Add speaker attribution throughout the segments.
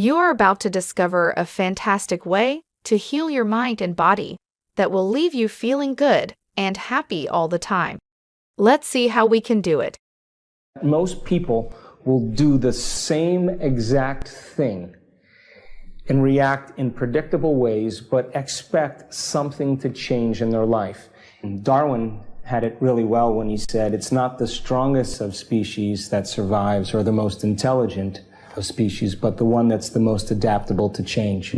Speaker 1: You are about to discover a fantastic way to heal your mind and body that will leave you feeling good and happy all the time. Let's see how we can do it.
Speaker 2: Most people will do the same exact thing and react in predictable ways, but expect something to change in their life. And Darwin had it really well when he said, it's not the strongest of species that survives or the most intelligent of species, but the one that's the most adaptable to change.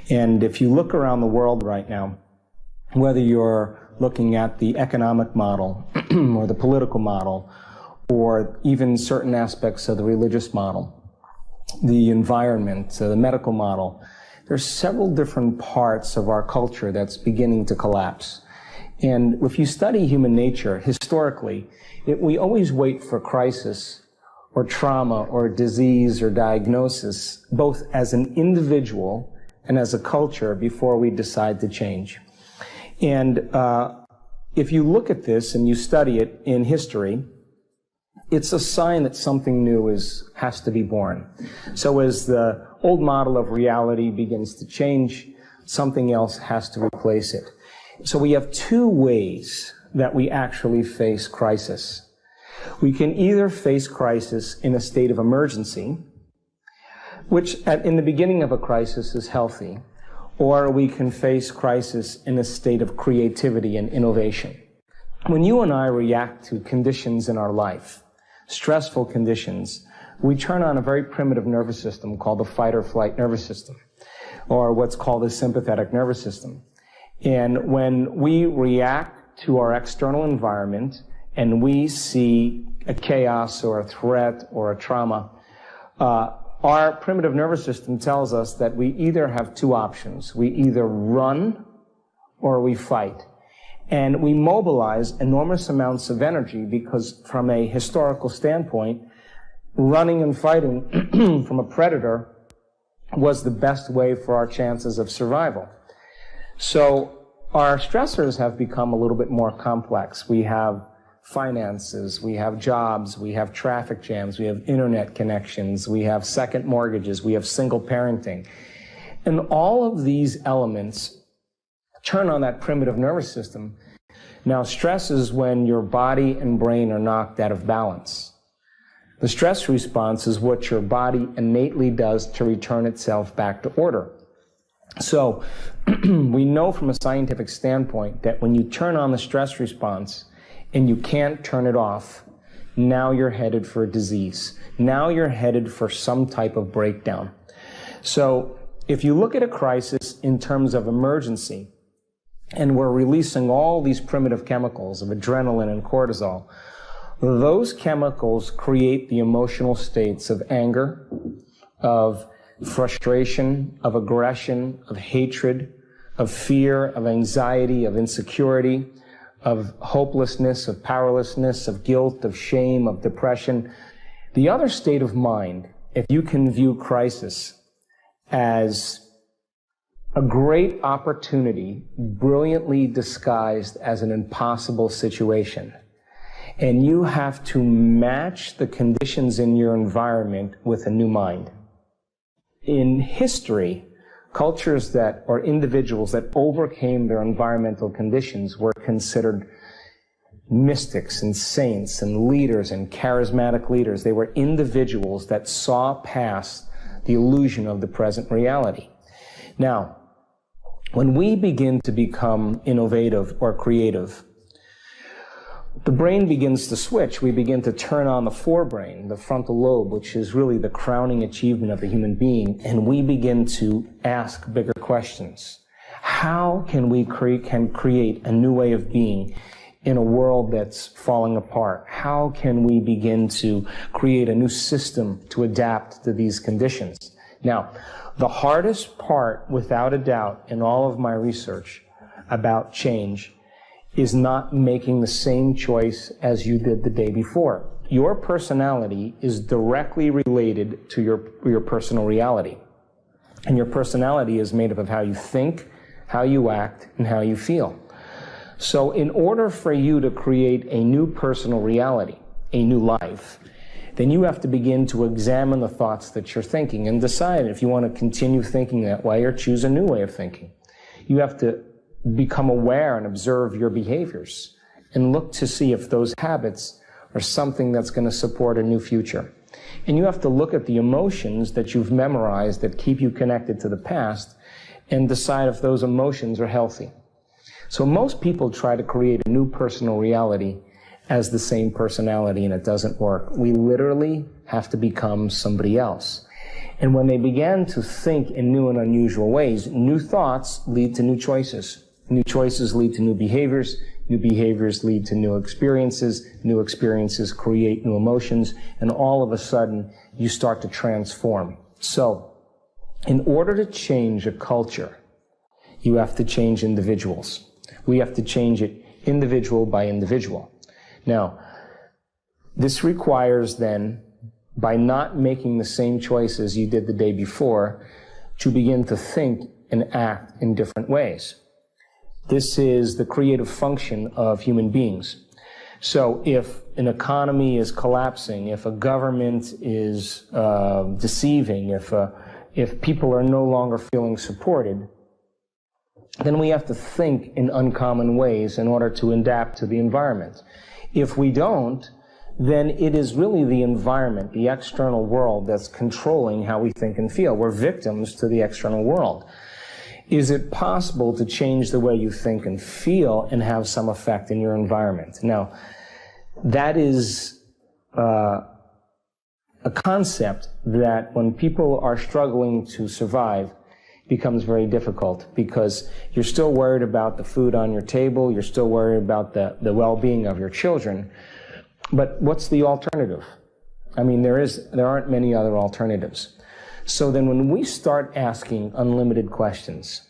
Speaker 2: And if you look around the world right now, whether you're looking at the economic model or the political model, or even certain aspects of the religious model, the environment, the medical model, there's several different parts of our culture that's beginning to collapse. And if you study human nature, historically, we always wait for crisis or trauma or disease or diagnosis, both as an individual and as a culture, before we decide to change. And if you look at this and you study it in history, it's a sign that something new has to be born. So as the old model of reality begins to change, something else has to replace it. So we have two ways that we actually face crisis. We can either face crisis in a state of emergency, which in the beginning of a crisis is healthy, or we can face crisis in a state of creativity and innovation. When you and I react to conditions in our life, stressful conditions, we turn on a very primitive nervous system called the fight or flight nervous system, or what's called the sympathetic nervous system. And when we react to our external environment and we see a chaos or a threat or a trauma, our primitive nervous system tells us that we either have two options. We either run or we fight. And we mobilize enormous amounts of energy because from a historical standpoint, running and fighting from a predator was the best way for our chances of survival. So our stressors have become a little bit more complex. We have finances, we have jobs, we have traffic jams, we have internet connections, we have second mortgages, we have single parenting. And all of these elements turn on that primitive nervous system. Now, stress is when your body and brain are knocked out of balance. The stress response is what your body innately does to return itself back to order. So we know from a scientific standpoint that when you turn on the stress response and you can't turn it off, now you're headed for a disease. Now you're headed for some type of breakdown. So if you look at a crisis in terms of emergency, and we're releasing all these primitive chemicals of adrenaline and cortisol, those chemicals create the emotional states of anger, of frustration, of aggression, of hatred, of fear, of anxiety, of insecurity, of hopelessness, of powerlessness, of guilt, of shame, of depression. The other state of mind, if you can view crisis as a great opportunity, brilliantly disguised as an impossible situation, and you have to match the conditions in your environment with a new mind. In history, cultures that, or individuals that overcame their environmental conditions were considered mystics and saints and leaders and charismatic leaders. They were individuals that saw past the illusion of the present reality. Now, when we begin to become innovative or creative, the brain begins to switch. We begin to turn on the forebrain, the frontal lobe, which is really the crowning achievement of the human being, and we begin to ask bigger questions. How can we create a new way of being in a world that's falling apart? How can we begin to create a new system to adapt to these conditions? Now, the hardest part, without a doubt, in all of my research about change is not making the same choice as you did the day before. Your personality is directly related to your personal reality. And your personality is made up of how you think, how you act, and how you feel. So in order for you to create a new personal reality, a new life, then you have to begin to examine the thoughts that you're thinking and decide if you want to continue thinking that way or choose a new way of thinking. You have to become aware and observe your behaviors and look to see if those habits are something that's going to support a new future. And you have to look at the emotions that you've memorized that keep you connected to the past and decide if those emotions are healthy. So most people try to create a new personal reality as the same personality, and it doesn't work. We literally have to become somebody else. And when they began to think in new and unusual ways, new thoughts lead to new choices. New choices lead to new behaviors. New behaviors lead to new experiences. New experiences create new emotions. And all of a sudden, you start to transform. So, in order to change a culture, you have to change individuals. We have to change it individual by individual. Now, this requires then, by not making the same choices you did the day before, to begin to think and act in different ways. This is the creative function of human beings. So if an economy is collapsing, if a government is deceiving, if people are no longer feeling supported, then we have to think in uncommon ways in order to adapt to the environment. If we don't, then it is really the environment, the external world, that's controlling how we think and feel. We're victims to the external world. Is it possible to change the way you think and feel and have some effect in your environment? Now, that is a concept that when people are struggling to survive becomes very difficult, because you're still worried about the food on your table, you're still worried about the well-being of your children. But what's the alternative? I mean, there aren't many other alternatives. So then when we start asking unlimited questions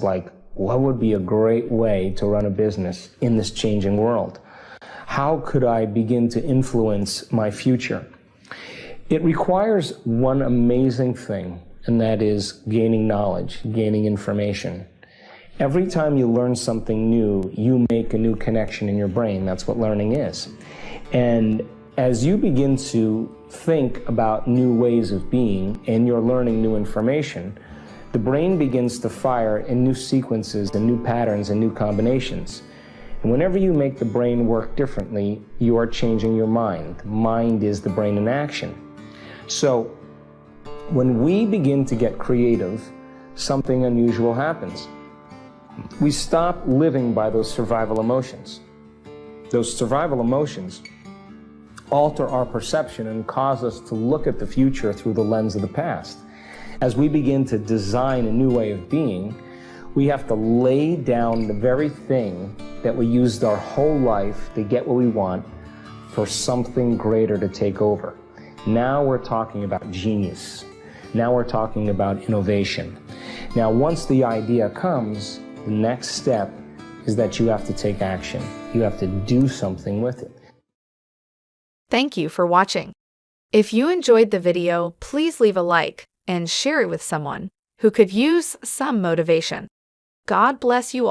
Speaker 2: like, what would be a great way to run a business in this changing world? How could I begin to influence my future? It requires one amazing thing, and that is gaining knowledge, gaining information. Every time you learn something new, you make a new connection in your brain. That's what learning is. And as you begin to think about new ways of being and you're learning new information, the brain begins to fire in new sequences and new patterns and new combinations. And whenever you make the brain work differently, you are changing your mind. Mind is the brain in action. So when we begin to get creative, something unusual happens. We stop living by those survival emotions. Those survival emotions alter our perception and cause us to look at the future through the lens of the past. As we begin to design a new way of being, we have to lay down the very thing that we used our whole life to get what we want for something greater to take over. Now we're talking about genius. Now we're talking about innovation. Now, once the idea comes, the next step is that you have to take action. You have to do something with it.
Speaker 1: Thank you for watching. If you enjoyed the video, please leave a like and share it with someone who could use some motivation. God bless you all.